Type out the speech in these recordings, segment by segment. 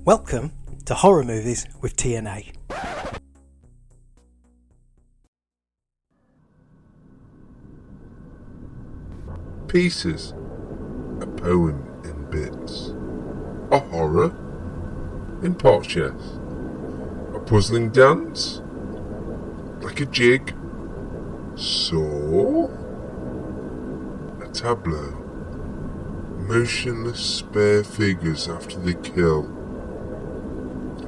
Welcome to Horror Movies with TNA. Pieces, a poem in bits, a horror in parts, yes, a puzzling dance, like a jig, so a tableau, motionless spare figures after the kill.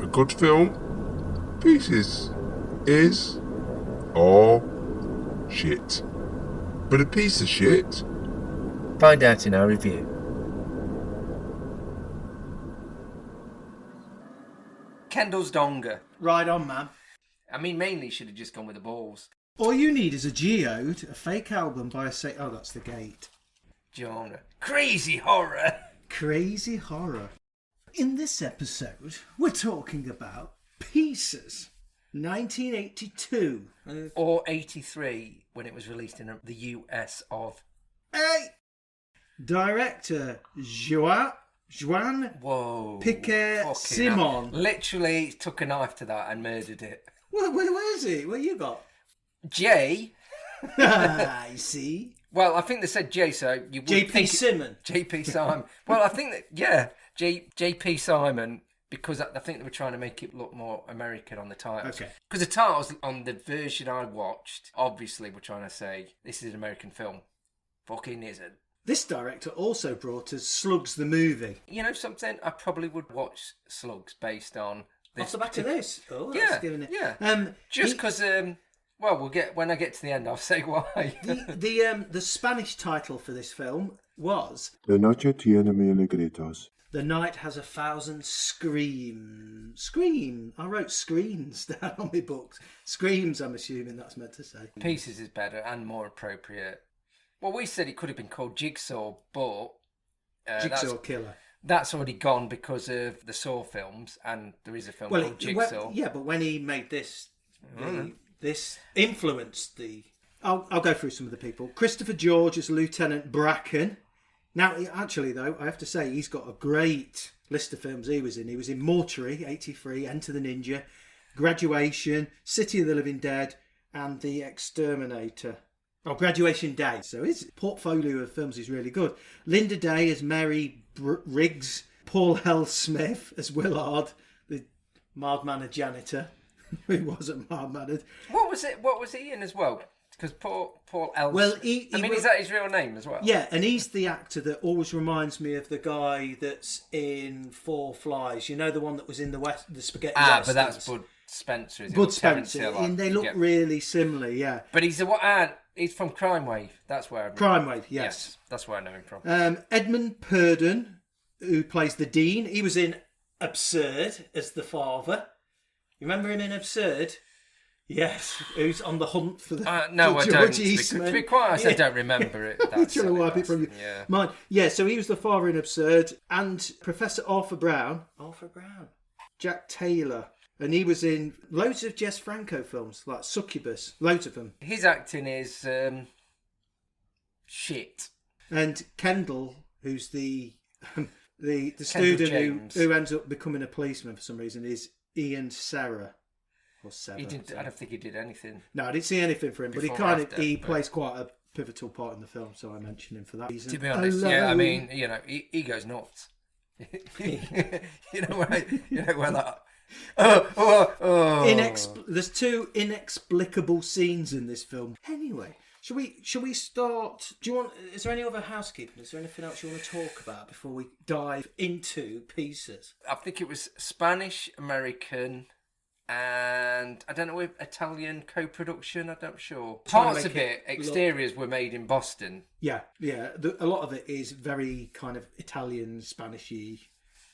A good film, Pieces, is or shit, but a piece of shit. Find out in our review. Kendall's Donga. Right on, man. I mean, mainly should have just gone with the balls. All you need is a geode, a fake album by oh, that's the gate. Genre. Crazy horror. Crazy horror. In this episode, we're talking about Pieces, 1982. Or 83 when it was released in the US of... Hey! Director Juan Whoa. Piquet-Simon. Literally took a knife to that and murdered it. Where is it? What you got? J. I see. Well, I think they said J, so you would J.P. think Simon. J.P. Simon. Well, I think that, yeah, J.P. Simon, because I think they were trying to make it look more American on the titles. Okay. Because the titles on the version I watched, obviously, were trying to say, this is an American film. Fucking isn't. This director also brought us Slugs the movie. You know something? I probably would watch Slugs based on this. Off the back of this? Oh, that's Yeah, giving it. yeah. Just because, well, when I get to the end, I'll say why. The Spanish title for this film was La noche tiene mil gritos. The Night Has 1,000 Scream. I wrote screams down on my books. Screams, I'm assuming that's meant to say. Pieces is better and more appropriate. Well, we said it could have been called Jigsaw, but... Jigsaw Killer. That's already gone because of the Saw films, and there is a film called Jigsaw. But when he made this, this influenced the... I'll go through some of the people. Christopher George as Lieutenant Bracken. Now, actually, though, I have to say, he's got a great list of films he was in. He was in Mortuary, 83, Enter the Ninja, Graduation, City of the Living Dead, and The Exterminator. Oh, Graduation Day. So his portfolio of films is really good. Linda Day as Mary Riggs. Paul L. Smith as Willard, the mild-mannered janitor, who wasn't mild-mannered. What was he in as well? Because Paul L. Well, is that his real name as well? Yeah, and he's the actor that always reminds me of the guy that's in Four Flies. You know, the one that was in the Spaghetti Westerns. But that's Bud Spencer, is it? Bud Spencer, and they look really similar, yeah. But he's from Crime Wave. That's where Crime Wave, yes. That's where I know him from. Edmund Purdon, who plays the Dean. He was in Absurd as the father. You remember him in Absurd? Yes, who's on the hunt for the no, for I George don't. Eastman. To be quite honest, I don't remember it. I'm trying to wipe it from your mind. Yeah, so he was the father in Absurd, and Professor Arthur Brown, Jack Taylor, and he was in loads of Jess Franco films, like Succubus, loads of them. His acting is shit. And Kendall, who's the student who ends up becoming a policeman for some reason, is Ian Serra. I don't think he did anything. No, I didn't see anything for him, but he plays quite a pivotal part in the film, so I mentioned him for that reason. To be honest, yeah, I mean, you know, he goes nuts. you know where that. There's two inexplicable scenes in this film. Anyway, shall we start? Is there any other housekeeping? Is there anything else you want to talk about before we dive into Pieces? I think it was Spanish, American, and I don't know if Italian co-production. I'm not sure. Parts of it, exteriors were made in Boston. Yeah. A lot of it is very kind of Italian, Spanishy,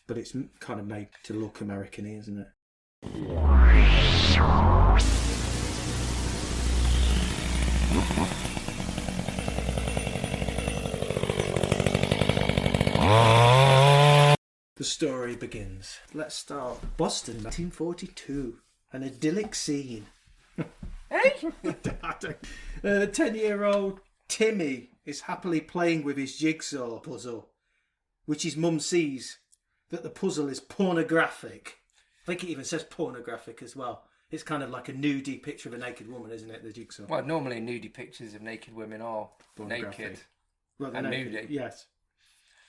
but it's kind of made to look American-y, isn't it? The story begins. Let's start. Boston, 1942. An idyllic scene. Hey? 10-year-old Timmy is happily playing with his jigsaw puzzle, which his mum sees that the puzzle is pornographic. I think it even says pornographic as well. It's kind of like a nudie picture of a naked woman, isn't it? The jigsaw. Well, normally nudie pictures of naked women are naked Rather and naked. nudie. Yes.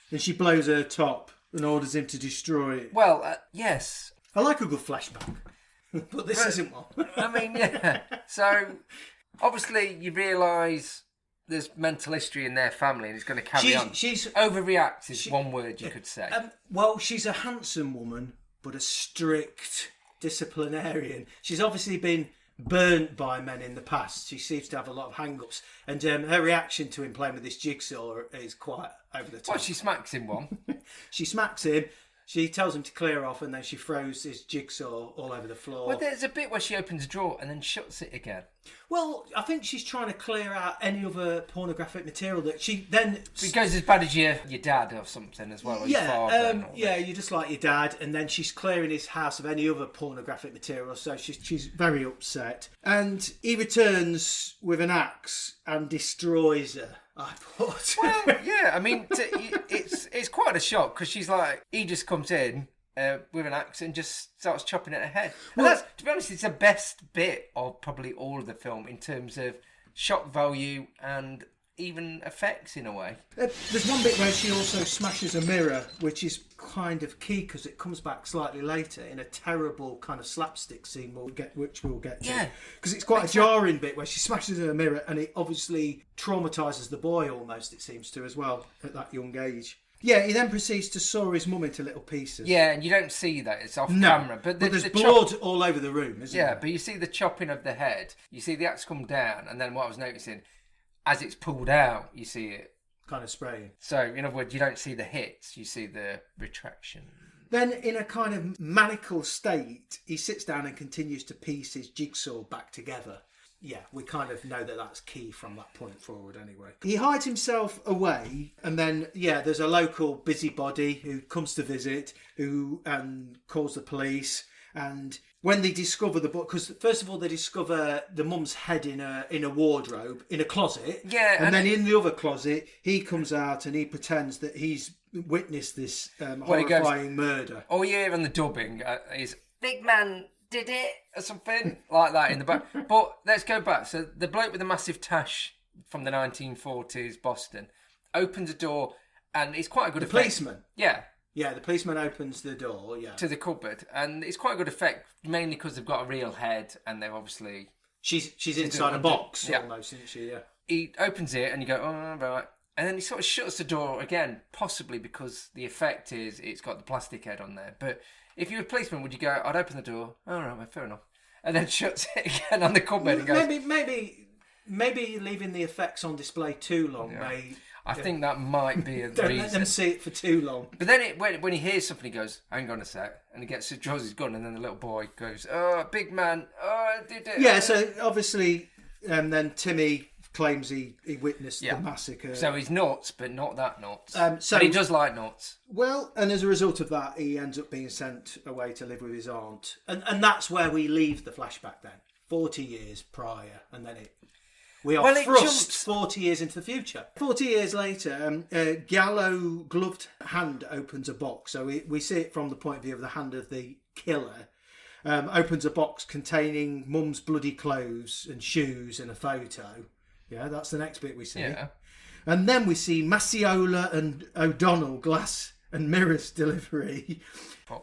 And she blows her top and orders him to destroy it. Well, yes. I like a good flashback, but this isn't one. I mean, yeah. So, obviously, you realise there's mental history in their family and it's going to carry on. She's overreact is one word you could say. Well, she's a handsome woman, but a strict disciplinarian. She's obviously been burnt by men in the past. She seems to have a lot of hang-ups. And her reaction to him playing with this jigsaw is quite over the top. Well, she smacks him one. She smacks him. She tells him to clear off, and then she throws his jigsaw all over the floor. Well, there's a bit where she opens a drawer and then shuts it again. Well, I think she's trying to clear out any other pornographic material that she then... It goes as bad as your dad or something as well, or your father. Yeah, you're just like your dad, and then she's clearing his house of any other pornographic material, so she's very upset. And he returns with an axe and destroys her, I thought. Well, yeah, I mean, it's quite a shock, because she's like, he just comes in with an axe and just starts chopping at her head. And Well, that's, to be honest, it's the best bit of probably all of the film in terms of shock value and even effects in a way. There's one bit where she also smashes a mirror, which is kind of key because it comes back slightly later in a terrible kind of slapstick scene which we'll get to. Yeah. Because it's quite a jarring bit where she smashes a mirror and it obviously traumatises the boy almost, it seems to, as well, at that young age. Yeah, he then proceeds to saw his mum into little pieces. Yeah, and you don't see that, it's off camera. But there's blood all over the room, isn't there? Yeah, but you see the chopping of the head, you see the axe come down, and then what I was noticing, as it's pulled out, you see it kind of spraying. So, in other words, you don't see the hits, you see the retraction. Then, in a kind of maniacal state, he sits down and continues to piece his jigsaw back together. Yeah, we kind of know that that's key from that point forward anyway. He hides himself away, and then, there's a local busybody who comes to visit, who calls the police. And when they discover the book, because first of all they discover the mum's head in a wardrobe, in a closet. Yeah. And then in the other closet, he comes out and he pretends that he's witnessed this horrifying murder. All you hear in the dubbing is, big man did it, or something like that in the back. But let's go back. So the bloke with the massive tash from the 1940s Boston opens a door, and it's quite a good effect. Policeman. Yeah. Yeah, the policeman opens the door, to the cupboard, and it's quite a good effect, mainly because they've got a real head, and they're obviously... She's inside a box, almost, isn't she? Yeah. He opens it, and you go, oh, right. And then he sort of shuts the door again, possibly because the effect is it's got the plastic head on there. But if you were a policeman, would you go, I'd open the door, all right, well, fair enough, and then shuts it again on the cupboard and goes... Maybe leaving the effects on display too long may... I think that might be a Don't reason. let them see it for too long. But then when he hears something, he goes, hang on a sec. And he draws his gun, and then the little boy goes, oh, big man, oh, I did it. Yeah, so obviously, then Timmy claims he witnessed the massacre. So he's nuts, but not that nuts. So but he does like nuts. Well, and as a result of that, he ends up being sent away to live with his aunt. And that's where we leave the flashback then. 40 years prior, and then we are thrust 40 years into the future. 40 years later, a gallow-gloved hand opens a box. So we see it from the point of view of the hand of the killer. Opens a box containing mum's bloody clothes and shoes and a photo. Yeah, that's the next bit we see. Yeah. And then we see Massiola and O'Donnell glass and mirrors delivery.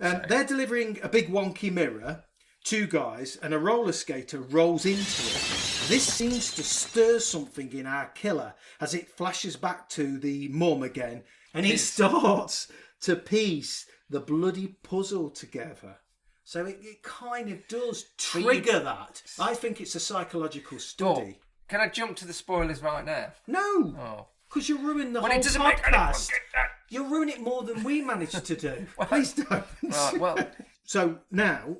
They're delivering a big wonky mirror. Two guys and a roller skater rolls into it. This seems to stir something in our killer as it flashes back to the mum again, and he starts to piece the bloody puzzle together. So it kind of does trigger that. I think it's a psychological study. Can I jump to the spoilers right now? No, because you'll ruin the whole doesn't podcast. You'll ruin it more than we managed to do. Please don't. Right, well... So now,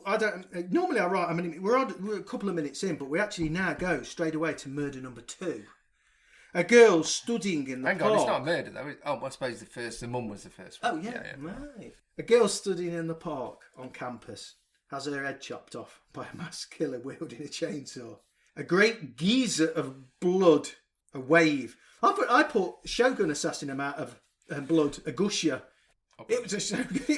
normally I write, we're a couple of minutes in, but we actually now go straight away to murder number 2. A girl studying in the park. Hang on, it's not a murder though. I suppose the mum was the first one. Oh, yeah, right. A girl studying in the park on campus has her head chopped off by a mass killer wielding a chainsaw. A great geyser of blood, a wave. I put Shogun assassin amount of blood, a gusher. It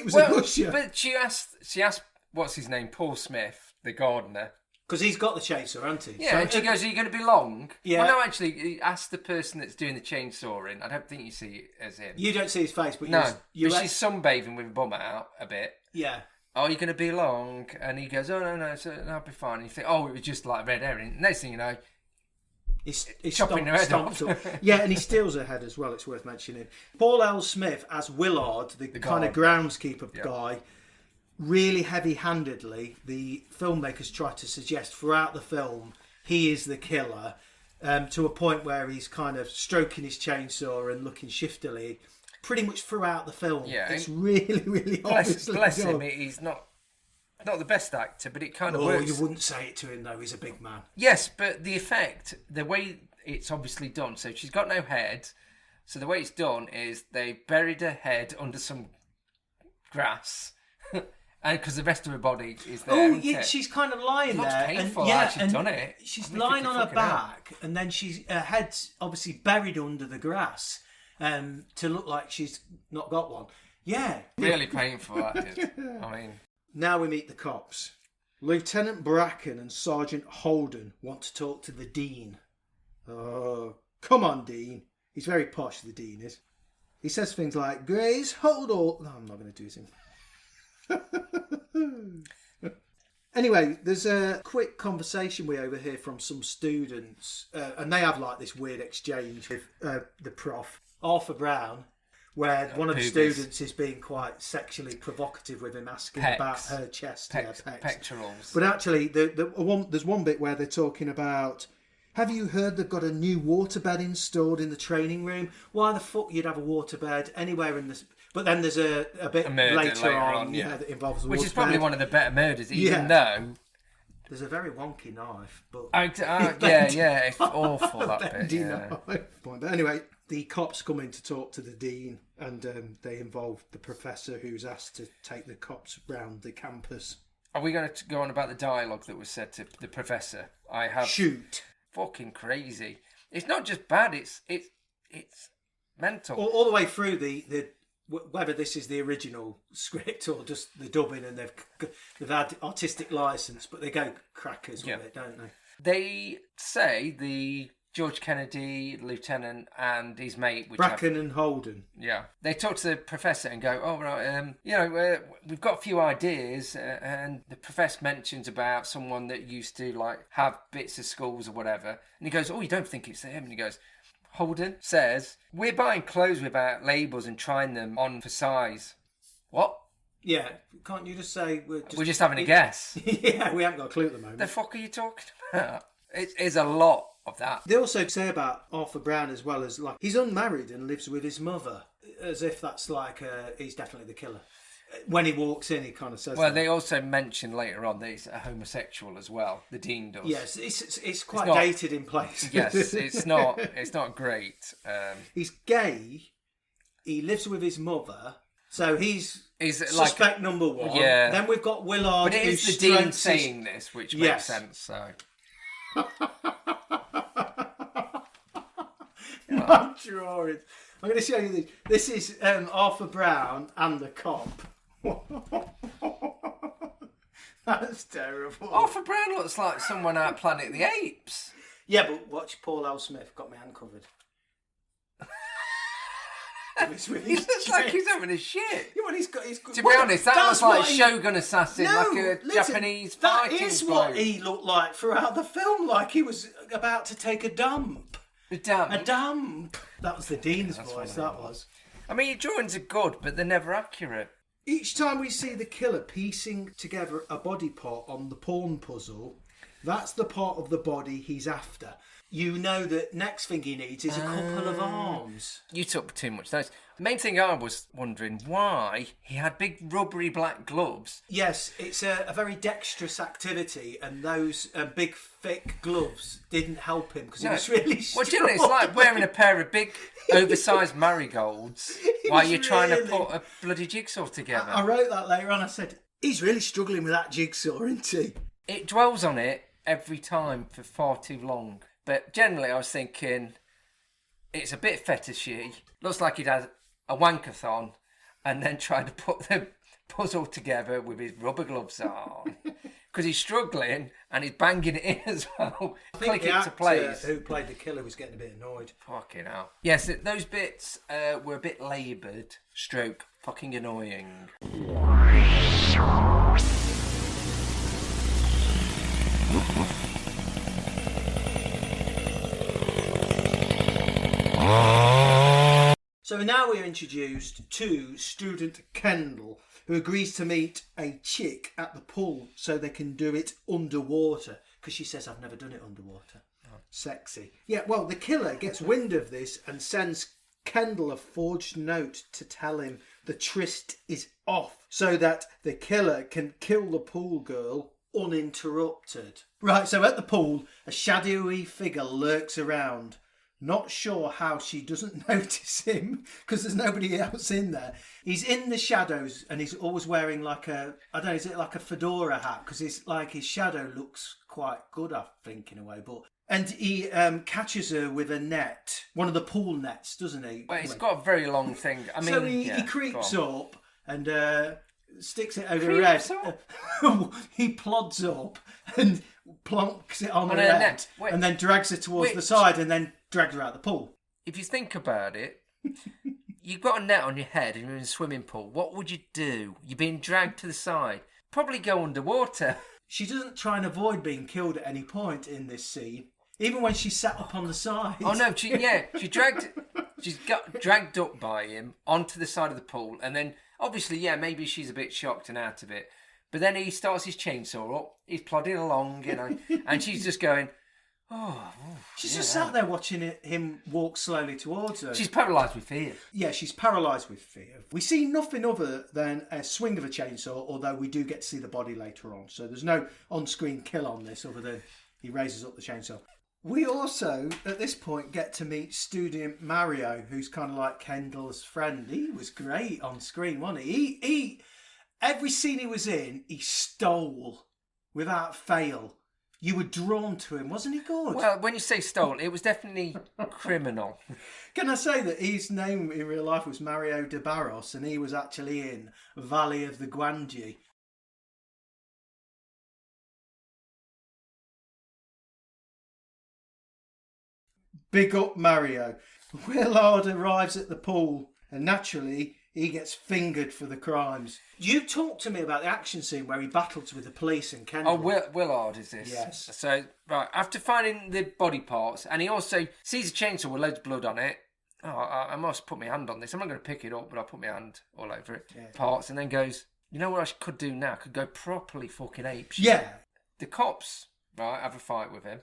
was a gusher. But she asked, what's his name, Paul Smith, the gardener. Because he's got the chainsaw, hasn't he? Yeah, and she goes, are you going to be long? Yeah. Well, no, actually, he asked the person that's doing the chainsawing. I don't think you see it as him. You don't see his face, but No, you but she's sunbathing with her bum out a bit. Yeah. Oh, you're going to be long? And he goes, oh, no, so I'll be fine. And you think, oh, it was just like red herring. Next thing you know, He's chopping her head off. Yeah, and he steals her head as well, it's worth mentioning. Paul L. Smith as Willard, the kind of groundskeeper guy, really heavy-handedly, the filmmakers try to suggest throughout the film he is the killer, to a point where he's kind of stroking his chainsaw and looking shiftily pretty much throughout the film. Yeah, it's really, really obviously bless done. him, he's not the best actor, but it kind of Oh, works. you wouldn't say it to him though, he's a big man. Yes, but the effect, the way it's obviously done, so she's got no head, so the way it's done is they buried her head under some grass, and because the rest of her body is there. Oh, yeah, she's kind of lying looks there. painful, and, yeah, she's and done it. She's I'm lying on her thinking, fucking hell. back, and then her head's obviously buried under the grass, to look like she's not got one. Yeah. Really painful, that did. I mean... Now we meet the cops. Lieutenant Bracken and Sergeant Holden want to talk to the Dean. Oh, come on, Dean. He's very posh, the Dean is. He says things like, Grace, hold all... No, I'm not going to do him. Anyway, there's a quick conversation we overhear from some students, and they have like this weird exchange with the prof, Arthur Brown, where one of the students is being quite sexually provocative with him, asking about her chest, pectorals. But actually, there's one bit where they're talking about, have you heard they've got a new waterbed installed in the training room? Why the fuck you'd have a waterbed anywhere in this? But then there's a bit later on that involves a which waterbed. is probably one of the better murders, even though... There's a very wonky knife, but... it's awful, that bit. Yeah. But anyway, the cops come in to talk to the Dean, and they involve the professor who's asked to take the cops round the campus. Are we going to go on about the dialogue that was said to the professor? I have... Shoot. Fucking crazy. It's not just bad, it's mental. All the way through the whether this is the original script or just the dubbing, and they've had artistic license, but they go crackers with it, don't they? They say the George Kennedy lieutenant and his mate, Bracken and Holden. Yeah, they talk to the professor and go, "Oh right, we've got a few ideas," and the professor mentions about someone that used to like have bits of schools or whatever, and he goes, "Oh, you don't think it's him?" And he goes, Holden says, we're buying clothes without labels and trying them on for size. What? Yeah, can't you just say we're just having a guess? Yeah, we haven't got a clue at the moment. The fuck are you talking about? It is a lot of that. They also say about Arthur Brown as well as like he's unmarried and lives with his mother, as if that's like he's definitely the killer. When he walks in, he kind of says. Well, that. They also mention later on that he's a homosexual as well. The dean does. Yes, it's quite dated in place. Yes, it's not great. He's gay. He lives with his mother, so he's suspect like, number one. Yeah. Then we've got Willard. But it is the dean saying this, which makes sense. So. I'm drawing. I'm going to show you this. This is Arthur Brown and the cop. That's terrible. Arthur Brown looks like someone out of Planet of the Apes. Yeah, but watch Paul L. Smith. Got my hand covered. He looks like he's having a shit. Yeah, well, he's got. To be honest, that looks like a Shogun assassin, like a Japanese fighting. That is what he looked like throughout the film, like he was about to take a dump. A dump? A dump. That was the Dean's voice, that was. I mean, your drawings are good, but they're never accurate. Each time we see the killer piecing together a body part on the porn puzzle, that's the part of the body he's after. You know that next thing he needs is a couple of arms. You took too much notice. The main thing I was wondering, why he had big rubbery black gloves. Yes, it's a very dexterous activity, and those big thick gloves didn't help him because he was really strong. Well, it's like wearing a pair of big oversized marigolds while you're trying to put a bloody jigsaw together. I wrote that later on. I said, he's really struggling with that jigsaw, isn't he? It dwells on it every time for far too long. But generally, I was thinking it's a bit fetishy. Looks like he'd had a wankathon, and then trying to put the puzzle together with his rubber gloves on. Because he's struggling and he's banging it in as well. Click it to place. Who played the killer was getting a bit annoyed. Fucking hell. Yes, those bits were a bit laboured. Stroke. Fucking annoying. So now we're introduced to student Kendall, who agrees to meet a chick at the pool so they can do it underwater. Because she says, I've never done it underwater. Oh. Sexy. Yeah, well, the killer gets wind of this and sends Kendall a forged note to tell him the tryst is off so that the killer can kill the pool girl uninterrupted. Right, so at the pool, a shadowy figure lurks around. Not sure how she doesn't notice him because there's nobody else in there. He's in the shadows and he's always wearing like a, I don't know, is it like a fedora hat? Because it's like his shadow looks quite good, I think, in a way. And he catches her with a net, one of the pool nets, doesn't he? Well, it's got a very long thing. I mean, so he creeps up and sticks it over her head. He plods up and plonks it on her head and then drags her towards the side and then drags her out the pool. If you think about it, you've got a net on your head and you're in a swimming pool. What would you do? You're being dragged to the side. Probably go underwater. She doesn't try and avoid being killed at any point in this scene, even when she's sat up on the side. Oh no, she's got dragged up by him onto the side of the pool, and then obviously, maybe she's a bit shocked and out of it. But then he starts his chainsaw up. He's plodding along, and she's just going, she's just sat there watching him walk slowly towards her. She's paralysed with fear. Yeah, she's paralysed with fear. We see nothing other than a swing of a chainsaw, although we do get to see the body later on. So there's no on-screen kill on this other than he raises up the chainsaw. We also, at this point, get to meet student Mario, who's kind of like Kendall's friend. He was great on screen, wasn't he? He every scene he was in, he stole without fail. You were drawn to him, wasn't he good? Well, when you say stole, it was definitely criminal. Can I say that his name in real life was Mario de Barros, and he was actually in Valley of the Guanji. Big up Mario. Willard arrives at the pool, and naturally he gets fingered for the crimes. You talked to me about the action scene where he battles with the police and Kendall. Oh, Willard is this? Yes. So, right, after finding the body parts, and he also sees a chainsaw with loads of blood on it. Oh, I must put my hand on this. I'm not going to pick it up, but I'll put my hand all over it. Yeah. Parts, and then goes, you know what I could do now? I could go properly fucking ape shit. Yeah. The cops, right, have a fight with him.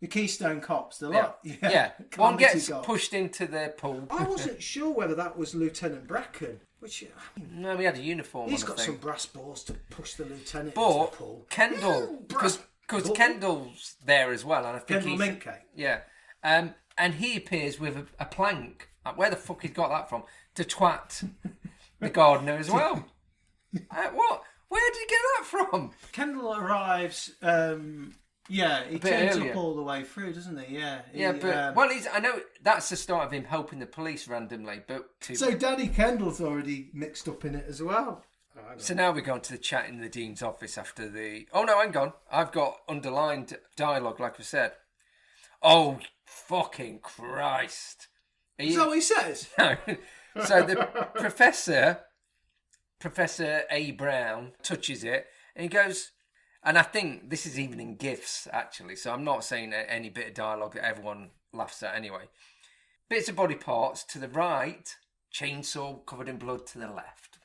The Keystone Cops, they're yeah. One gets pushed into the pool. I wasn't sure whether that was Lieutenant Bracken, which no, he had a uniform. He's got some brass balls to push the lieutenant into the pool. Kendall, because Kendall's there as well, and I think Kendall Minke. Yeah, and he appears with a plank. Where the fuck he's got that from? To twat the gardener as well. What? Where did he get that from? Kendall arrives. He turns up all the way through, doesn't he? Yeah. I know that's the start of him helping the police randomly, so Danny Kendall's already mixed up in it as well. So now we're going to the chat in the Dean's office after the... Oh no, hang on. I've got underlined dialogue, like I said. Oh, fucking Christ. Is that what he says? No. So the Professor A. Brown, touches it, and he goes... And I think this is even in GIFs, actually, so I'm not saying any bit of dialogue that everyone laughs at anyway. Bits of body parts to the right, chainsaw covered in blood to the left.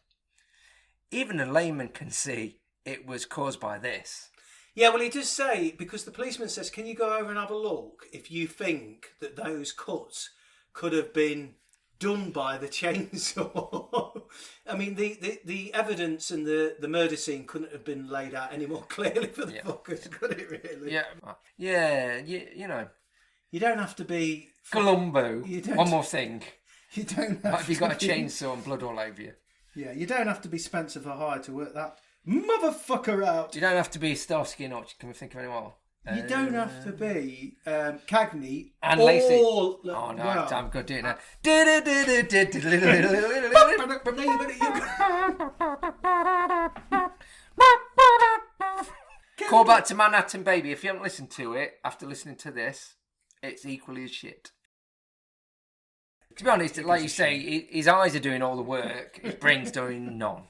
Even a layman can see it was caused by this. Yeah, well, he does say, because the policeman says, can you go over and have a look if you think that those cuts could have been done by the chainsaw? I mean, the evidence and the murder scene couldn't have been laid out any more clearly for the fuckers, could it really? Yeah, you know. You don't have to be... Columbo. One more thing. You don't have to be... got a chainsaw and blood all over you. Yeah, you don't have to be Spencer for Hire to work that motherfucker out. You don't have to be Starsky and Hutch. Can we think of anyone? You don't have to be Cagney And or... Lacey. Oh, no, well, I'm good doing that. Call back to Manhattan Baby. If you haven't listened to it after listening to this, it's equally as shit. To be honest, like you say, his eyes are doing all the work, his brain's doing none.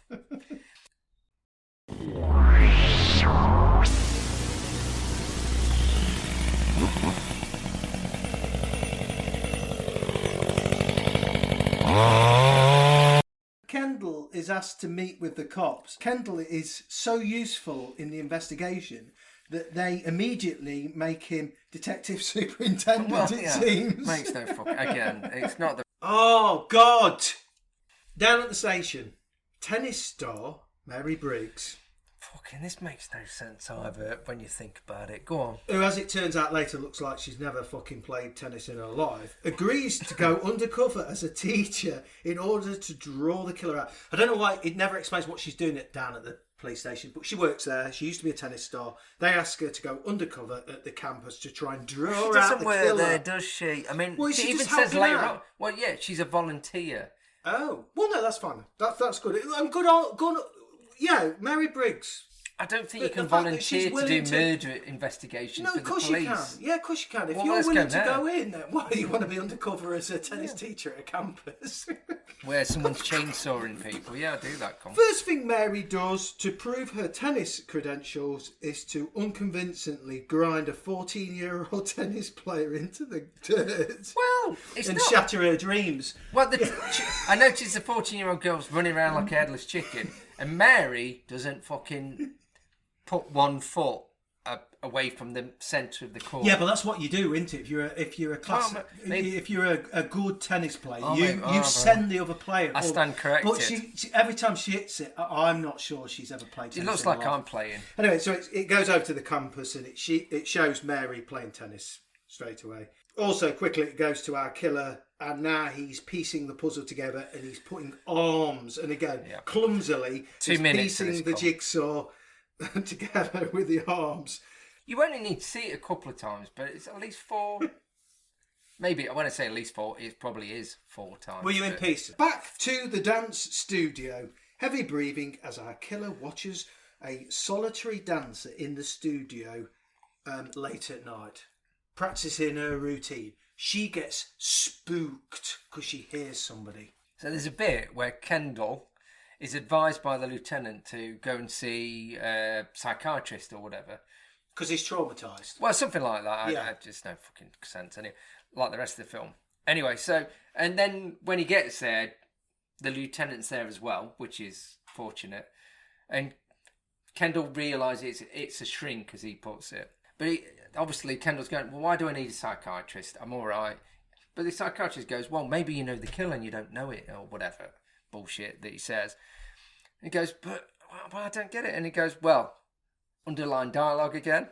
Kendall is asked to meet with the cops. Kendall is so useful in the investigation that they immediately make him detective superintendent, it seems. Makes no fuck. Again, it's not the... Oh, God! Down at the station, tennis star Mary Briggs, Fucking, this makes no sense either when you think about it. Go on. who, as it turns out later, looks like she's never fucking played tennis in her life, agrees to go undercover as a teacher in order to draw the killer out. I don't know why it never explains what she's doing down at the police station, but she works there. She used to be a tennis star. They ask her to go undercover at the campus to try and draw She out doesn't the work killer. there, does she? I mean, Well, she she even just says helping later out. on. Well, yeah, she's a volunteer. Oh, well, no, that's fine. That's good. I'm good on. Yeah, Mary Briggs. I don't think The- you can the fact that she's volunteer to do willing murder investigations No, for of the course police. you can. Yeah, of course you can. If Well, you're let's willing go to now. go in, then why do you want to be undercover as a tennis teacher at a campus? Where someone's chainsawing people. Yeah, I do that, Con. First thing Mary does to prove her tennis credentials is to unconvincingly grind a 14-year-old tennis player into the dirt Well, it's and not... shatter her dreams. Well, I noticed the 14-year-old girl's running around like a headless chicken, and Mary doesn't fucking put 1 foot away from the centre of the court. Yeah, but that's what you do, isn't it? If you're a class, maybe- if you're a good tennis player, Oh, you maybe- send the other player. I stand corrected. But she every time she hits it, I'm not sure she's ever played tennis. It looks in her like life. I'm playing. Anyway, so it goes over to the campus and it shows Mary playing tennis straight away. Also, quickly it goes to our killer, and now he's piecing the puzzle together and he's putting arms, and again, clumsily, 2 he's minutes of piecing this the con. jigsaw together with the arms. You only need to see it a couple of times, but it's at least 4. Maybe, when I say at least 4, it probably is 4 times. Were you in but- peace? Back to the dance studio. Heavy breathing as our killer watches a solitary dancer in the studio late at night, practicing her routine. She gets spooked because she hears somebody. So there's a bit where Kendall is advised by the lieutenant to go and see a psychiatrist or whatever. Because he's traumatised. Well, something like that. Yeah. I just no fucking sense anyway. Like the rest of the film. Anyway, so and then when he gets there, the lieutenant's there as well, which is fortunate. And Kendall realises it's a shrink, as he puts it. But obviously Kendall's going, well, why do I need a psychiatrist? I'm all right. But the psychiatrist goes, well, maybe you know the killer and you don't know it, or whatever bullshit that he says. And he goes, but well, I don't get it. And he goes, well, underline dialogue again.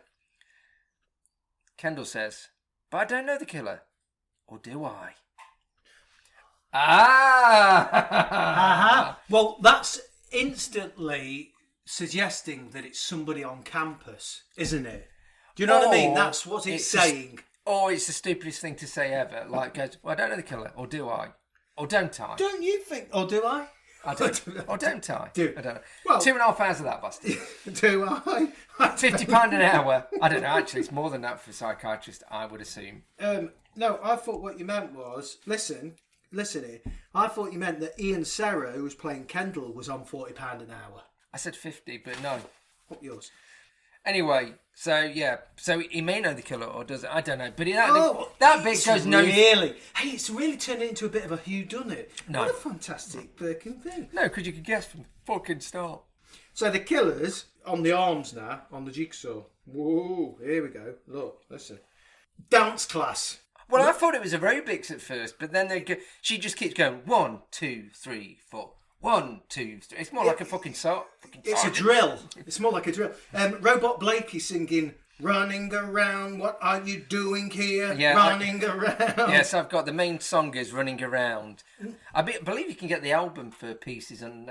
Kendall says, but I don't know the killer. Or do I? Ah! Well, that's instantly suggesting that it's somebody on campus, isn't it? Do you know what I mean? Or That's what it's saying. Or it's the stupidest thing to say ever. Like, goes, well, I don't know the killer. Or do I? Or don't I? Don't you think? Or do I? I don't. Or don't I? Do. I don't know. Well- 2.5 hours of that, bastard. Do I? £50 an hour. I don't know. Actually, it's more than that for a psychiatrist, I would assume. No, I thought what you meant was, listen here. I thought you meant that Ian Serra, who was playing Kendall, was on £40 an hour. I said 50, but no. What yours? Anyway, so yeah, so he may know the killer, or does it? I don't know. But that bit it's goes no. Really? Hey, it's really turned into a bit of a whodunit. No. What a fantastic fucking thing. No, because you could guess from the fucking start. So the killer's on the arms now, on the jigsaw. Whoa, here we go. Look, listen. Dance class. Well, I thought it was aerobics at first, but then she just keeps going 1, 2, 3, 4. 1, 2, 3. It's more like a fucking song. It's a drill. It's more like a drill. Robot Blakey singing Running around, what are you doing here? Yeah, Running around. Yes, I've got the main song is Running Around. I believe you can get the album for Pieces and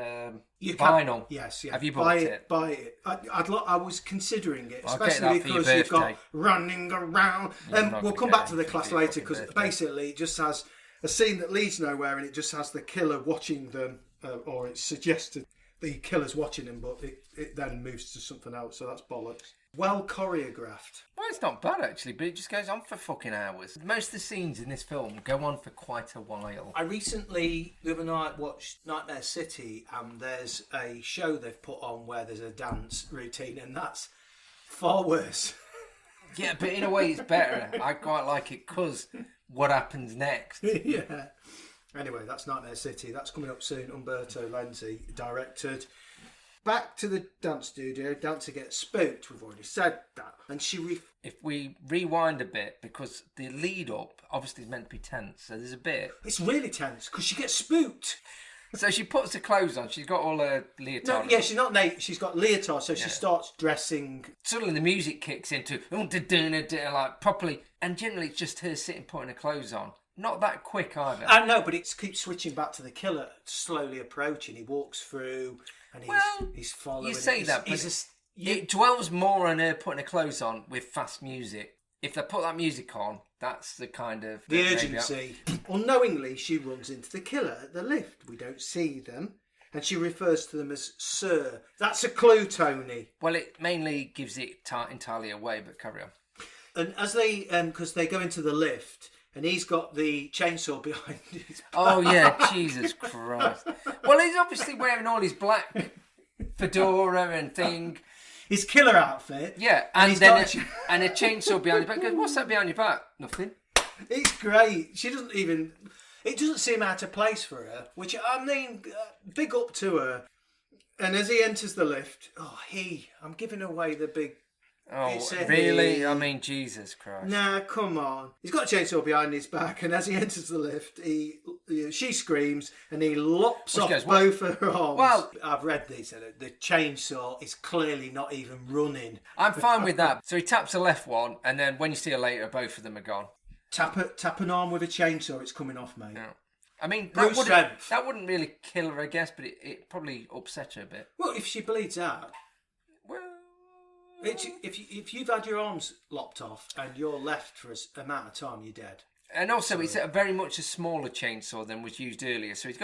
vinyl. Yes, yeah. Have you bought it? Buy it. I was considering it, I'll get especially that for your because you've got birthday. Running Around. I'm not We'll gonna come get back to the anything class for your later fucking because birthday. basically it just has a scene that leads nowhere and it just has the killer watching them, or it's suggested the killer's watching him, but it then moves to something else, so that's bollocks. Well choreographed. Well, it's not bad actually, but it just goes on for fucking hours. Most of the scenes in this film go on for quite a while. I recently, the other night, watched Nightmare City, and there's a show they've put on where there's a dance routine, and that's far worse. Yeah, but in a way it's better. I quite like it because what happens next? Yeah. Anyway, that's Nightmare City. That's coming up soon. Umberto Lenzi directed. Back to the dance studio. Dancer gets spooked. We've already said that. And she... If we rewind a bit, because the lead up obviously is meant to be tense, so there's a bit. It's really tense because she gets spooked. So she puts her clothes on. She's got all her leotard. No, on. yeah, she's not naked. She's got leotard, so she starts dressing. Suddenly the music kicks into like properly, and generally it's just her sitting putting her clothes on. Not that quick either. I know, but it keeps switching back to the killer, slowly approaching. He walks through, and he's following. You say that, but it dwells more on her putting her clothes on with fast music. If they put that music on, that's the kind of... The urgency. Unknowingly, she runs into the killer at the lift. We don't see them. And she refers to them as Sir. That's a clue, Tony. Well, it mainly gives it entirely away, but carry on. And as they... because they go into the lift, and he's got the chainsaw behind his back. Oh, yeah, Jesus Christ. Well, he's obviously wearing all his black fedora and thing... His killer outfit. Yeah, and then and a chainsaw behind your back. Goes, what's that behind your back? Nothing. It's great. She doesn't even... It doesn't seem out of place for her, which, I mean, big up to her. And as he enters the lift, I'm giving away the big... Oh, really? I mean, Jesus Christ. Nah, come on. He's got a chainsaw behind his back, and as he enters the lift, she screams, and he lops off both her arms. Well, I've read these, and the chainsaw is clearly not even running. I'm fine with that. So he taps the left one, and then when you see her later, both of them are gone. Tap an arm with a chainsaw, it's coming off, mate. Yeah. I mean, that wouldn't really kill her, I guess, but it probably upset her a bit. Well, if she bleeds out... Well... If you've had your arms lopped off and you're left for an amount of time, you're dead. And also, it's very much a smaller chainsaw than was used earlier. So he's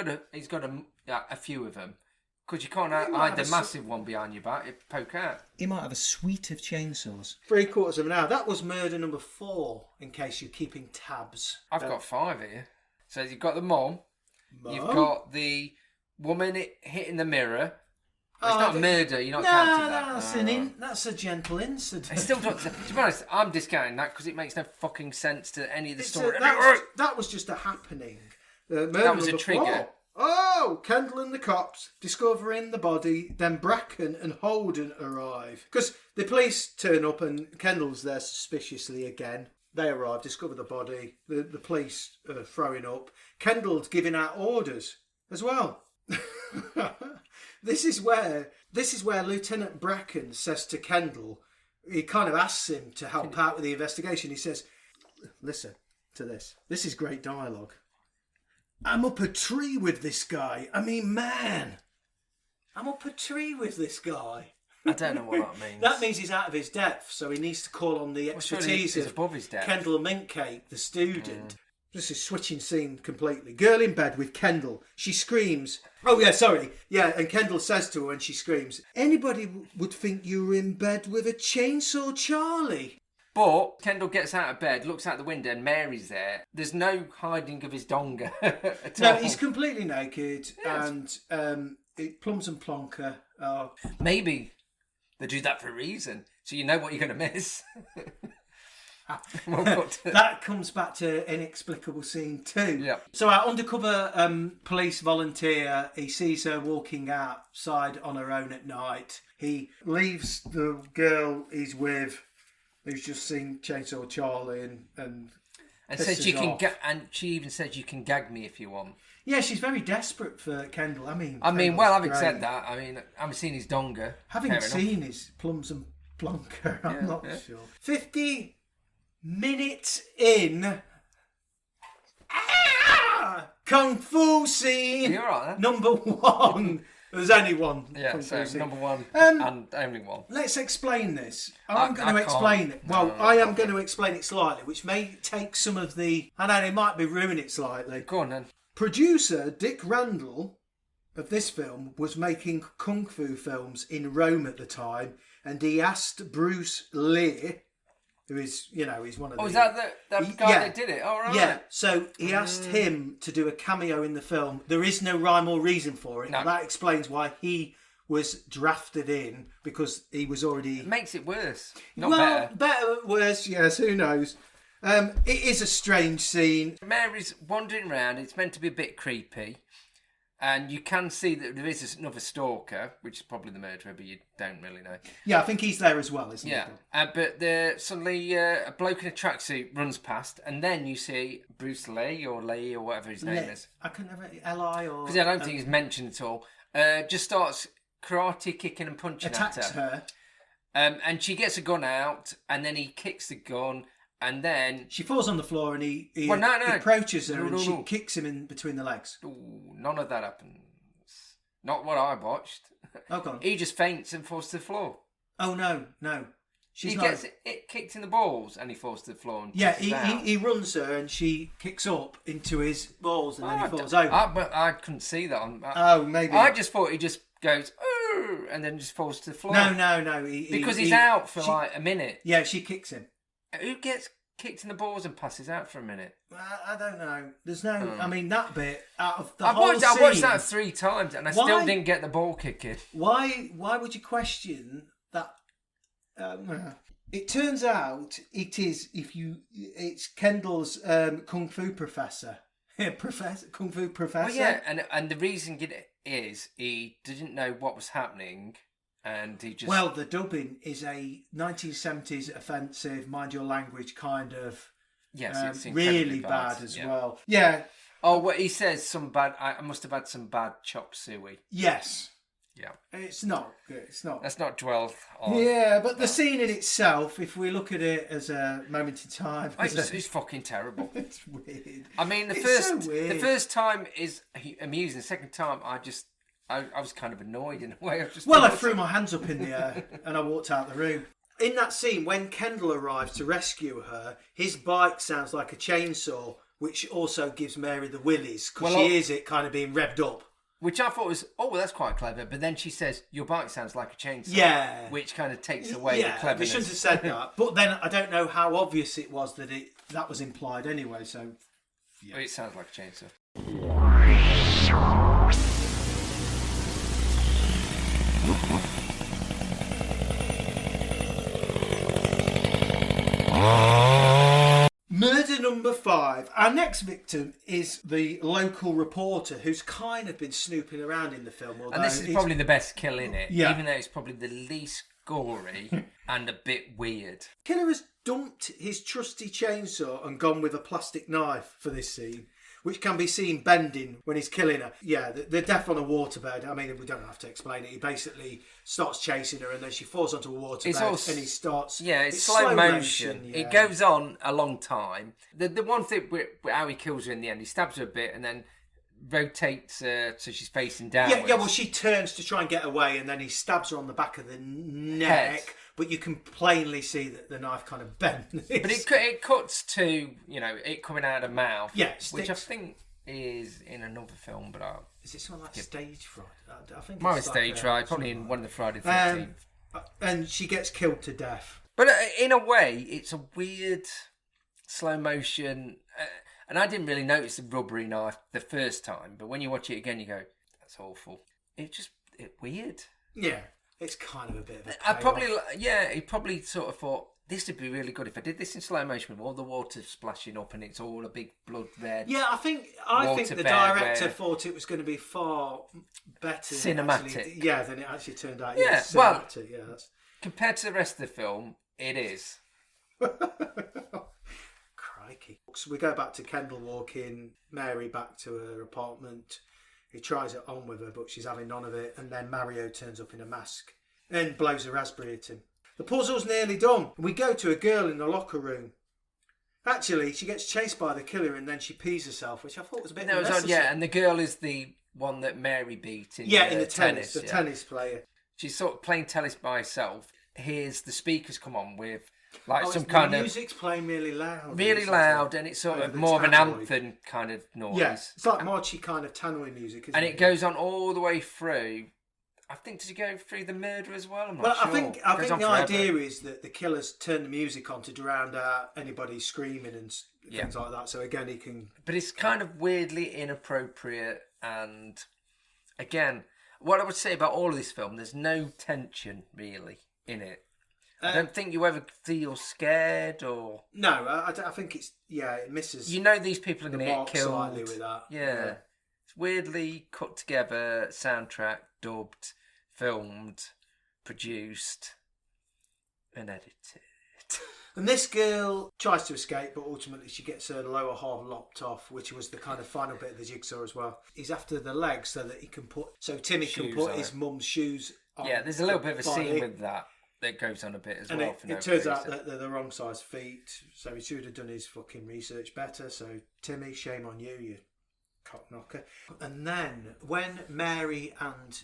got a few of them, because you can't hide the massive one behind your back. It poke out. He might have a suite of chainsaws. 3/4 of an hour. That was murder number 4. In case you're keeping tabs. I've got 5 here. So you've got the mom. You've got the woman hitting the mirror. It's not murder, you're not counting that. That's a gentle incident. I still don't, to be honest, I'm discounting that because it makes no fucking sense to any of the story. That was just a happening. That was a trigger. 4. Oh, Kendall and the cops discovering the body, then Bracken and Holden arrive. Because the police turn up and Kendall's there suspiciously again. They arrive, discover the body, the police are throwing up. Kendall's giving out orders as well. This is where Lieutenant Bracken says to Kendall, he kind of asks him to help out with the investigation. He says, listen to this. This is great dialogue. I'm up a tree with this guy. I mean, man. I'm up a tree with this guy. I don't know what that means. That means he's out of his depth, so he needs to call on the expertise of above his depth. Kendall Minkcake, the student. This is switching scene completely. Girl in bed with Kendall. She screams. Oh, yeah, sorry. Yeah, and Kendall says to her when she screams, anybody would think you were in bed with a chainsaw Charlie. But Kendall gets out of bed, looks out the window, and Mary's there. There's no hiding of his donga at all. No, he's completely naked, and Plums and Plonker are... Maybe they do that for a reason, so you know what you're going to miss. That comes back to Inexplicable Scene 2. Yeah. So our undercover police volunteer, he sees her walking outside on her own at night. He leaves the girl he's with, who's just seen Chainsaw Charlie, and says you can and she even says you can gag me if you want. Yeah, she's very desperate for Kendall. I mean, well, having said that, I mean, I haven't seen his donga. Having seen his Plums and Blanca, I'm not yeah. sure. 50 minutes in. Kung Fu scene. You're right, then. Number 1. There's only one. Yeah, Kung so Fu scene. number 1 and only 1. Let's explain this. I I'm going to can't. explain it. Well, No, I am going to explain it slightly, which may take some of the... I know, it might be ruin it slightly. Go on, then. Producer Dick Randall of this film was making kung fu films in Rome at the time, and he asked Bruce Lee, who is, he's one of the... Oh, is that the guy that did it? Oh, right. Yeah, so he asked him to do a cameo in the film. There is no rhyme or reason for it. No. And that explains why he was drafted in, because he was already... It makes it worse. Not better. Worse, yes, who knows. It is a strange scene. Mary's wandering around. It's meant to be a bit creepy. And you can see that there is another stalker, which is probably the murderer, but you don't really know. Yeah, I think he's there as well, isn't he? Yeah, but suddenly a bloke in a tracksuit runs past, and then you see Bruce Lee or whatever his name is. I couldn't have it, L.I. or... Because I don't think he's mentioned at all. Just starts karate kicking and punching attacks at her. And she gets a gun out, and then he kicks the gun, and then... She falls on the floor, and he Well, no. approaches her, No, and she no. kicks him in between the legs. Ooh, none of that happens. Not what I watched. Oh, go on. He just faints and falls to the floor. Oh, no. She's He not... gets it kicked in the balls, and he falls to the floor. And Yeah, passes out. he runs her, and she kicks up into his balls, and then he falls over. But I couldn't see that. Oh, maybe. I just thought he just goes, ooh, and then just falls to the floor. No. Because he's out for like a minute. Yeah, she kicks him. Who gets kicked in the balls and passes out for a minute? I don't know. There's no... I mean, that bit out of the I whole scene... watched that 3 times, and I still Why? didn't get the ball kicking. Why would you question that? It turns out it's Kendall's kung fu professor. Kung fu professor. Well, yeah, and the reason it is he didn't know what was happening, and he just... Well, the dubbing is a 1970s offensive, mind your language kind of... Yes, it's really incredibly bad as yeah. well. Yeah. Oh, well, he says I must have had some bad chop suey. Yes. Yeah. It's not good. It's not. Let's not dwell on... Yeah, but the scene in itself, if we look at it as a moment in time... It's fucking terrible. It's weird. I mean, the first time is amusing. The second time, I was kind of annoyed in a way. I threw my hands up in the air and I walked out the room. In that scene, when Kendall arrives to rescue her, his bike sounds like a chainsaw, which also gives Mary the willies, because she hears it kind of being revved up. Which I thought was, that's quite clever. But then she says, your bike sounds like a chainsaw. Yeah. Which kind of takes away the cleverness. They shouldn't have said that. But then I don't know how obvious it was that was implied anyway, so... Yeah. It sounds like a chainsaw. Murder number 5. Our next victim is the local reporter who's kind of been snooping around in the film. And this is probably the best kill in it, Yeah. even though it's probably the least gory and a bit weird. Killer has dumped his trusty chainsaw and gone with a plastic knife for this scene, which can be seen bending when he's killing her. Yeah, the death on a waterbed. I mean, we don't have to explain it. He basically starts chasing her, and then she falls onto a waterbed, and he starts... Yeah, it's slow motion. Yeah. It goes on a long time. The one thing with how he kills her in the end, he stabs her a bit and then rotates her so she's facing downwards. Yeah, well, she turns to try and get away, and then he stabs her on the back of the neck. But you can plainly see that the knife kind of bends. But it cuts to, it coming out of the mouth. Yeah, which I think is in another film, but is it something like Stage Fright? I think might be it's Stage Fright, probably in one of the Friday the 13th. And she gets killed to death. But in a way, it's a weird slow motion. And I didn't really notice the rubbery knife the first time, but when you watch it again, you go, that's awful. It's weird. Yeah. It's kind of a bit of a he probably sort of thought, this would be really good if I did this in slow motion with all the water splashing up and it's all a big blood red. Yeah, I think the director thought it was going to be far better cinematic. Than it actually turned out. Yeah, compared to the rest of the film, it is. Crikey. So we go back to Kendall walking Mary back to her apartment. He tries it on with her, but she's having none of it. And then Mario turns up in a mask and blows a raspberry at him. The puzzle's nearly done. We go to a girl in the locker room. Actually, she gets chased by the killer and then she pees herself, which I thought was a bit unnecessary. Yeah, and the girl is the one that Mary beat in the tennis. The tennis player. She's sort of playing tennis by herself. Here's the speakers come on with the music's playing really loud. Really loud, and it's sort of more of an anthem kind of noise. Yes, it's like marchy kind of tannoy music, isn't it? And it goes on all the way through. I think, does it go through the murder as well? I'm not sure. I think the idea is that the killers turn the music on to drown out anybody screaming and things like that. So again, he can. But it's kind of weirdly inappropriate, and again, what I would say about all of this film, there's no tension really in it. I don't think you ever feel scared or. No, I think it misses. You know these people are going to get killed. Slightly with that. Yeah. It's weirdly cut together, soundtrack, dubbed, filmed, produced, and edited. And this girl tries to escape, but ultimately she gets her lower half lopped off, which was the kind of final bit of the jigsaw as well. He's after the legs so that Timmy can put his mum's shoes on. Yeah, there's a little bit of a scene with that goes on a bit as well. And it turns out that they're the wrong size feet, so he should have done his fucking research better. So Timmy, shame on you cock knocker. And then when Mary and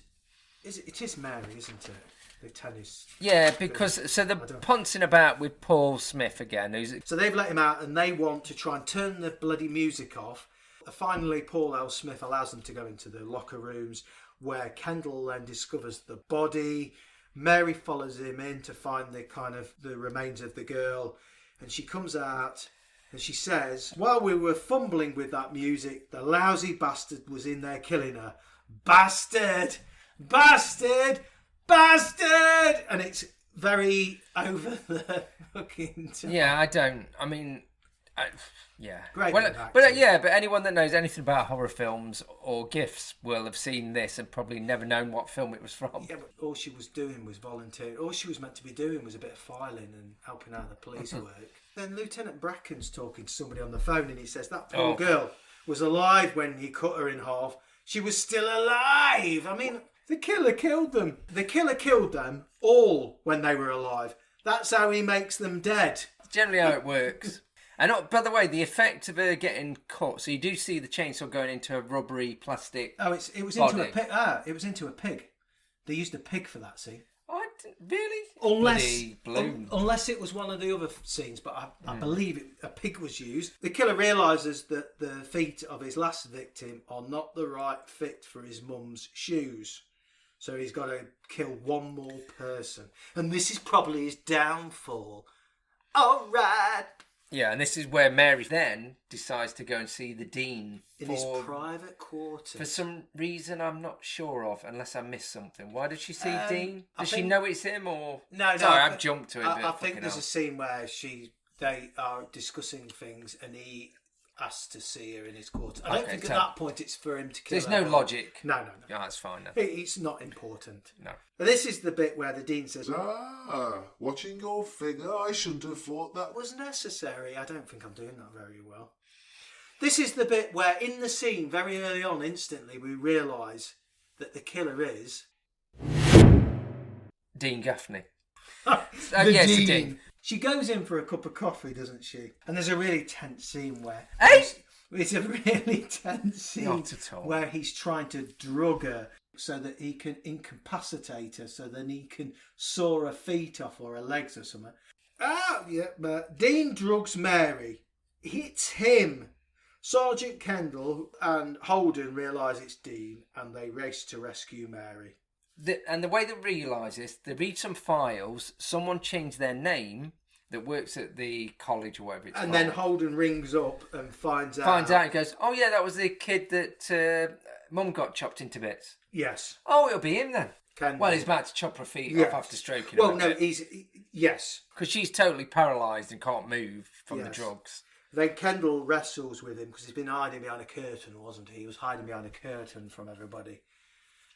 it is Mary, isn't it? The tennis. Yeah, because they're pouncing about with Paul Smith again. So they've let him out, and they want to try and turn the bloody music off. Finally, Paul L. Smith allows them to go into the locker rooms, where Kendall then discovers the body. Mary follows him in to find the remains of the girl, and she comes out and she says, "While we were fumbling with that music, the lousy bastard was in there killing her. Bastard! Bastard! Bastard!" And it's very over the fucking top. Yeah, great. But anyone that knows anything about horror films or GIFs will have seen this and probably never known what film it was from. Yeah, but all she was doing was volunteering. All she was meant to be doing was a bit of filing and helping out the police work. Then Lieutenant Bracken's talking to somebody on the phone, and he says that poor girl was alive when he cut her in half. She was still alive. I mean, the killer killed them. The killer killed them all when they were alive. That's how he makes them dead. Generally how it works. And by the way, the effect of her getting cut, so you do see the chainsaw going into a rubbery plastic. Oh, it was into a pig. It was into a pig. They used a pig for that scene. Really? Unless it was one of the other scenes, but I believe a pig was used. The killer realises that the feet of his last victim are not the right fit for his mum's shoes. So he's got to kill one more person. And this is probably his downfall. All right. Yeah, and this is where Mary then decides to go and see the Dean. In his private quarters. For some reason I'm not sure of, unless I missed something. Why did she see Dean? Does she know it's him or... No. Sorry, I've jumped to it. I think there's a scene where they are discussing things and he asks to see her in his quarters. I don't think at that point it's for him to kill her. There's no logic. No. Yeah, that's fine. No. It's not important. No. But this is the bit where the Dean says... watching your figure, I shouldn't have thought that was necessary. I don't think I'm doing that very well. This is the bit where in the scene, very early on, instantly, we realise that the killer is... Dean Gaffney. Yes, Dean. She goes in for a cup of coffee, doesn't she? And there's a really tense scene where... It's a really tense scene Not at all. where he's trying to drug her so that he can incapacitate her, so then he can saw her feet off or her legs or something. But Dean drugs Mary. It's him. Sergeant Kendall and Holden realise it's Dean and they race to rescue Mary. And the way they realise this, they read some files, someone changed their name that works at the college or whatever it's called. And then Holden rings up and finds out. And goes, oh yeah, that was the kid that Mum got chopped into bits. Yes. Oh, it'll be him then. Kendall. Well, he's about to chop her feet off after stroking her. Well, no, yes. Because she's totally paralysed and can't move from the drugs. Then Kendall wrestles with him because he's been hiding behind a curtain, wasn't he? He was hiding behind a curtain from everybody.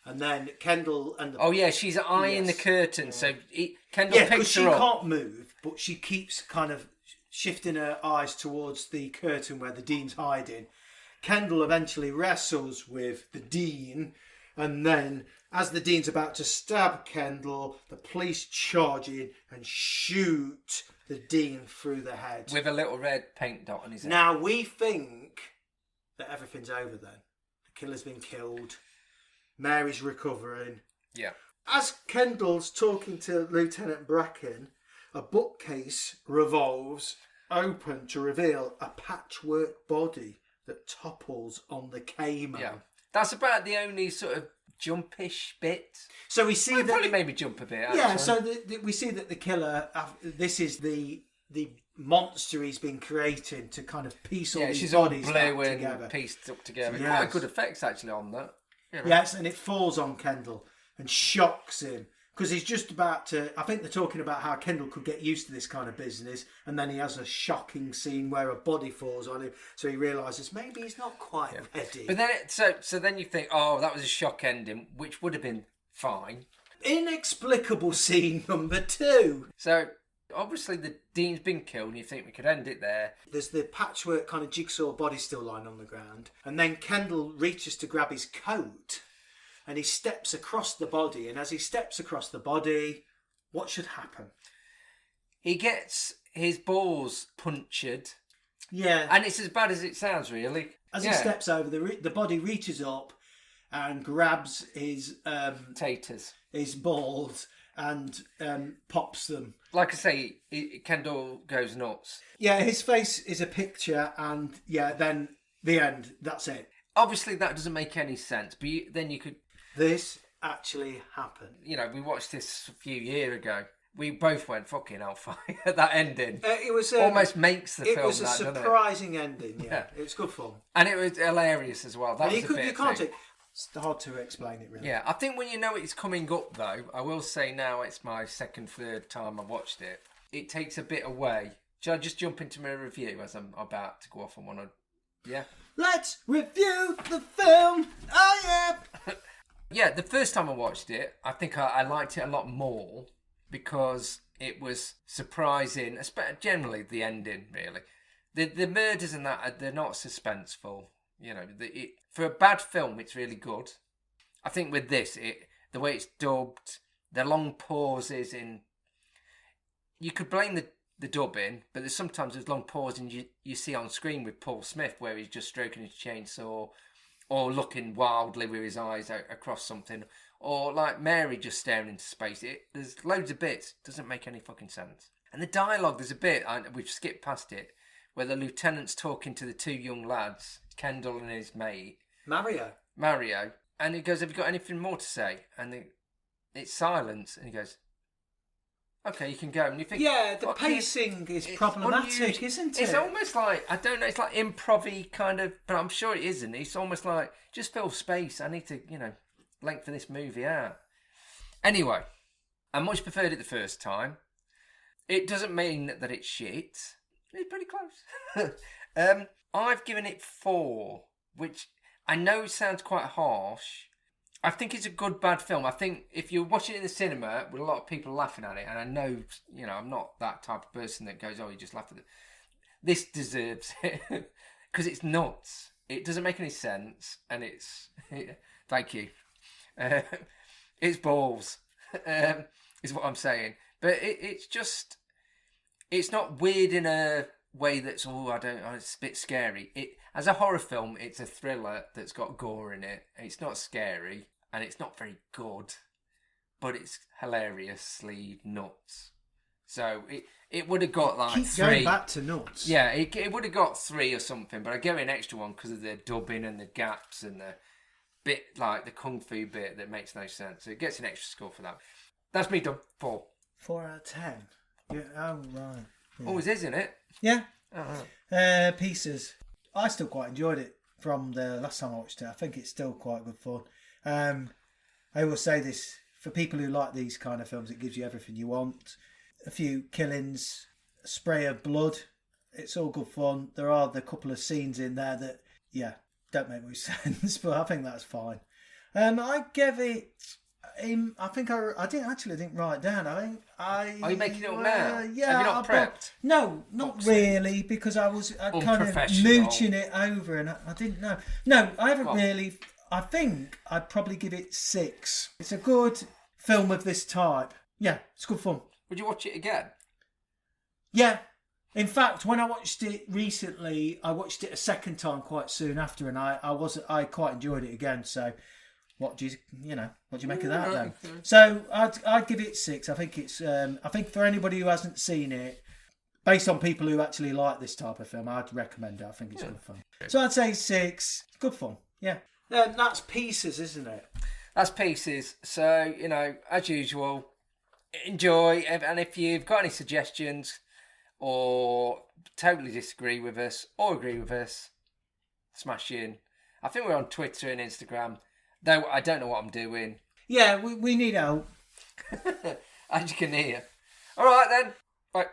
And then Kendall and... she's eyeing the curtain. So Kendall picks her up. because she can't move, but she keeps kind of shifting her eyes towards the curtain where the Dean's hiding. Kendall eventually wrestles with the Dean, and then as the Dean's about to stab Kendall, the police charge in and shoot the Dean through the head. With a little red paint dot on his head. Now, we think that everything's over then. The killer's been killed. Mary's recovering. Yeah. As Kendall's talking to Lieutenant Bracken, a bookcase revolves open to reveal a patchwork body that topples on the camo. Yeah. That's about the only sort of jumpish bit. So we see It that... probably made me jump a bit, actually. Yeah, so we see that the killer, this is the monster he's been creating to kind of piece all these she's all bodies blue back and together. pieced up together. Yes. Quite good effects, actually, on that. You know. Yes, and it falls on Kendall and shocks him. Because he's just about to... I think they're talking about how Kendall could get used to this kind of business, and then he has a shocking scene where a body falls on him, so he realises maybe he's not quite ready. But then, so then you think, oh, that was a shock ending, which would have been fine. Inexplicable scene number 2. So, obviously the Dean's been killed, and you think we could end it there. There's the patchwork kind of jigsaw body still lying on the ground, and then Kendall reaches to grab his coat, and he steps across the body, and as he steps across the body, what should happen? He gets his balls punctured. Yeah. And it's as bad as it sounds, really. As he steps over, the body reaches up and grabs his Taters. his balls and pops them. Like I say, Kendall goes nuts. Yeah, his face is a picture, and then the end. That's it. Obviously, that doesn't make any sense, but then you could... This actually happened. You know, we watched this a few years ago. We both went fucking hellfire at that ending. It was almost makes the film. It was a surprising ending. Yeah, it was good fun, and it was hilarious as well. That was you can't take. It's hard to explain it, really. Yeah, I think when you know it's coming up, though, I will say now it's my third time I watched it. It takes a bit away. Shall I just jump into my review as I'm about to go off on one? Yeah. Let's review the film. Oh yeah. Yeah, the first time I watched it, I think I liked it a lot more because it was surprising, generally the ending, really. The murders and that, they're not suspenseful. You know, for a bad film, it's really good. I think with this, the way it's dubbed, the long pauses in... You could blame the dubbing, but there's long pauses you see on screen with Paul Smith where he's just stroking his chainsaw or looking wildly with his eyes out across something, or like Mary just staring into space. There's loads of bits. Doesn't make any fucking sense. And the dialogue, there's a bit, we've skipped past it, where the lieutenant's talking to the two young lads, Kendall and his mate. Mario. And he goes, have you got anything more to say? And it's silence. And he goes, okay, you can go. And you think... Yeah, the pacing is problematic, isn't it? It's almost like, I don't know, it's like improv-y kind of... But I'm sure it isn't. It's almost like, just fill space. I need to, lengthen this movie out. Anyway, I much preferred it the first time. It doesn't mean that it's shit. It's pretty close. I've given it 4, which I know sounds quite harsh. I think it's a good bad film. I think if you're watching it in the cinema with a lot of people laughing at it, and I know, I'm not that type of person that goes, oh, you just laugh at it. This deserves it because it's nuts. It doesn't make any sense, and thank you. It's balls, is what I'm saying. But it's not weird in a way that's, it's a bit scary. As a horror film, it's a thriller that's got gore in it. It's not scary, and it's not very good, but it's hilariously nuts. So it would have got like Keep 3. Going back to nuts. Yeah, it would have got 3 or something, but I give it an extra 1 because of the dubbing and the gaps and the bit, like the kung fu bit that makes no sense. So it gets an extra score for that. That's me done. 4. 4 out of 10. Yeah. Oh right. Yeah. Always is, isn't it? Yeah. Oh. Pieces. I still quite enjoyed it from the last time I watched it. I think it's still quite good fun. I always say this, for people who like these kind of films, it gives you everything you want. A few killings, a spray of blood. It's all good fun. There are the couple of scenes in there that, don't make much sense, but I think that's fine. I gave it... I think I didn't write it down. Are you making it up now? Yeah. Have you not prepped? No, not really, because I kind of mooching it over, and I didn't know. No, I haven't really. I think I'd probably give it 6. It's a good film of this type. Yeah, it's good fun. Would you watch it again? Yeah. In fact, when I watched it recently, I watched it a second time quite soon after, and I quite enjoyed it again. So, what do you make of that then? Okay. So I'd give it 6. I think it's I think for anybody who hasn't seen it, based on people who actually like this type of film, I'd recommend it. I think it's good fun. So I'd say 6. It's good fun. Yeah. That's Pieces, isn't it? That's Pieces. So, as usual, enjoy. And if you've got any suggestions or totally disagree with us or agree with us, smash in. I think we're on Twitter and Instagram, though I don't know what I'm doing. Yeah, we need help. As you can hear. All right, then. Right.